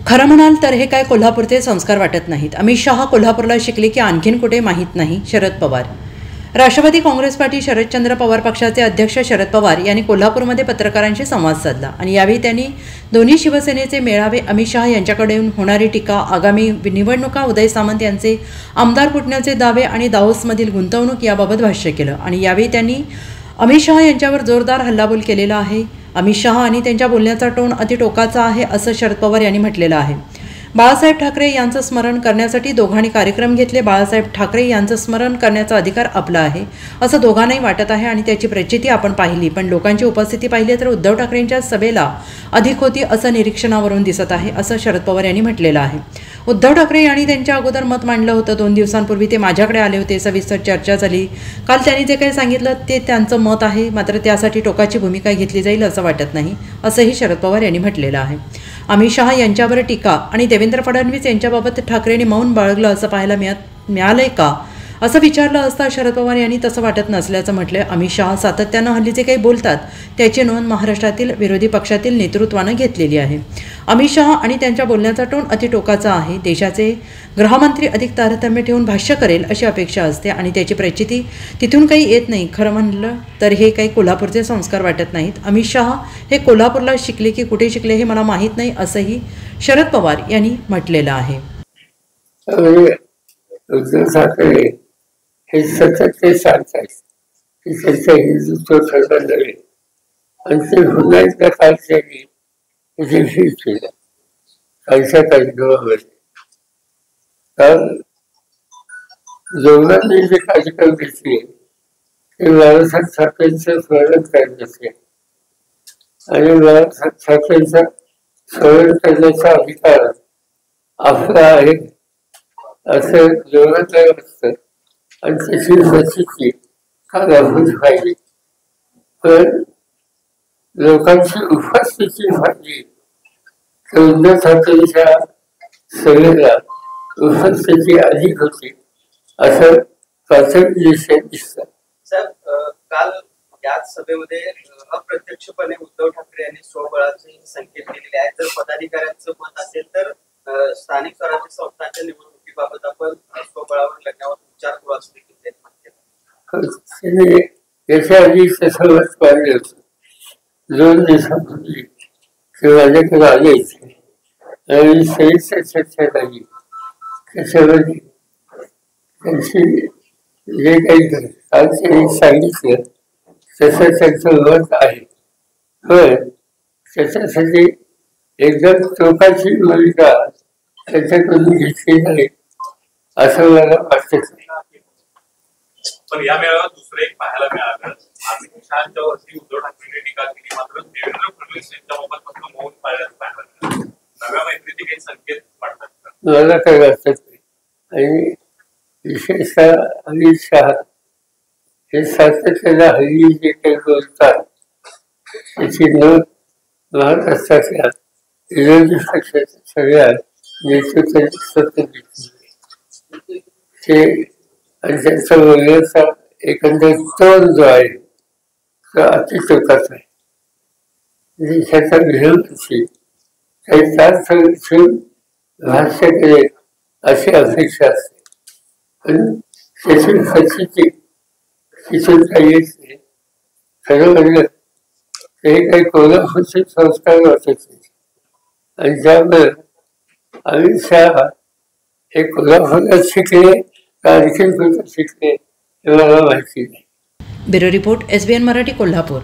खरं म्हणाल तर हे काय कोल्हापूरचे संस्कार वाटत नाहीत। अमित शहा कोल्हापूरला शिकले की आणखीन कुठे माहीत नाही। शरद पवार। राष्ट्रवादी काँग्रेस पार्टी शरदचंद्र पवार पक्षाचे अध्यक्ष शरद पवार यांनी कोल्हापूरमध्ये पत्रकारांशी संवाद साधला आणि यावेळी त्यांनी दोन्ही शिवसेनेचे मेळावे, अमित शहा यांच्याकडून होणारी टीका, आगामी निवडणुका, उदय सामंत यांचे आमदार फुटण्याचे दावे आणि दावोसमधील गुंतवणूक याबाबत भाष्य केलं आणि यावेळी त्यांनी अमित शहा यांच्यावर जोरदार हल्लाबोल केलेला आहे। अमित शहा आणि त्यांच्या बोलण्याचा टोन अति टोकाचा आहे असं शरद पवार यांनी म्हटलेलं आहे। बाळासाहेब ठाकरे यांचं स्मरण करण्यासाठी दोघांनी कार्यक्रम घेतले। बाळासाहेब ठाकरे यांचं स्मरण करण्याचा अधिकार आपला आहे असं दोघांनाही वाटत आहे आणि त्याची प्रचिती आपण पाहिली, पण लोकांची उपस्थिती पाहिली तर उद्धव ठाकरेंच्या सभेला अधिक होती असं निरीक्षणावरून दिसत आहे असं शरद पवार यांनी म्हटलेलं आहे। उद्धव ठाकरे यांनी त्यांच्या अगोदर मत मांडलं होतं। 2 दिवसांपूर्वी ते माझ्याकडे आले होते, सविस्तर चर्चा झाली। काल त्यांनी जे काही सांगितलं ते त्यांचं मत आहे, मात्र त्यासाठी टोकाची भूमिका घेतली जाईल असं वाटत नाही असंही शरद पवार यांनी म्हटलेलं आहे। अमित शहा यांच्यावर टीका आणि देवेंद्र फडणवीस यांच्याबाबत ठाकरेंनी मौन बाळगलं असं पाहायला मिळालंय का असं विचारलं असता शरद पवार यांनी तसं वाटत नसल्याचं म्हटलंय। अमित शहा सातत्यानं हल्ली जे काही बोलतात त्याची नोंद महाराष्ट्रातील विरोधी पक्षातील नेतृत्वानं घेतलेली आहे। अमित शहा आणि त्यांच्या बोलण्याचा टोन अति टोकाचा आहे। देशाचे गृहमंत्री अधिक तारतम्य ठेवून भाष्य करेल अशी अपेक्षा असते आणि त्याची प्रचिती तिथून काही येत नाही। खरं म्हणलं तर हे काही कोल्हापूरचे संस्कार वाटत नाहीत। अमित शहा हे कोल्हापूरला शिकले की कुठे शिकले हे मला माहीत नाही असंही शरद पवार यांनी म्हटलेलं आहे। उद्धव ठाकरे हे सतत ते सांगतात की त्यांचं हिंदुत्व ठरवलं नव्हे आणि ते हुनाईच्या कालच्यानी हे केलं कालच्या कार्यक्रमामध्ये। कारण जेवणाने जे कार्यक्रम घेतले ते बाळासाहेब ठाकरेंचं स्मरण करण्याचे आणि बाळासाहेब ठाकरेंचं स्मरण करण्याचा अधिकार आपला आहे असं जेवणात असतं आणि त्याची प्रचिती कालावधी पाहिली, पण लोकांची उपस्थिती पाहिली तर उद्धव ठाकरेंच्या सभेला उपस्थिती अधिक होती असं प्राथमिक दृष्ट्या दिसतं। सर, काल याच सभेमध्ये अप्रत्यक्षपणे उद्धव ठाकरे यांनी स्वबळाचे संकेत दिलेले आहेत। जर पदाधिकाऱ्यांचं मत असेल तर स्थानिक स्वराज्य संस्थांच्या निवडणुकीबाबत आपण स्वबळावर लढण्यावर विचार करू असं देखील याच्या आधी तसं मत पाहिलं होतं। 2 दिवसांपूर्वी ते माझ्याकडे आले आणि सविस्तर चर्चा झाली। त्याच्यामध्ये त्यांची जे काही काल त्यांनी सांगितलं तसं त्यांचं मत आहे, पण त्याच्यासाठी एकदम टोकाची भूमिका त्यांच्याकडून घेतली नाही असं मला वाटत नाही। पण या मेळाव्यात दुसरं एक पाहायला मिळालं, अमित शहाच्या वरती उद्धव ठाकरेंनी टीका केली, मात्र देवेंद्र फडणवीस यांच्याबाबत फक्त मौन पाळलं। नव्या मैत्रीचे काही संकेत पडतात का? मला काही वाटत नाही। आणि विशेषतः अमित शहा हे सातत्यानं हल्ली जे काही बोलतात त्याची नोंद महाराष्ट्रातल्या विरोधी पक्षाच्या सगळ्या नेतृत्वाची सतत घेतली ते आणि त्यांचा बोलण्याचा एकंदर टोन जो आहे तो अति टोकाचा आहे। देशाचा गृहमंत्री काही तास ठेवून भाष्य करेल अशी अपेक्षा असते, पण त्याची प्रचिती तिथून काही येत नाही। खरं म्हणलं हे काही कोल्हापूरचे संस्कार वाटत नाही आणि त्यामुळे अमित शहा हे कोल्हापूरला शिकले का आणखीन कुठं शिकले हे मला माहिती नाही। Bureau report, SBN Marathi, Kolhapur.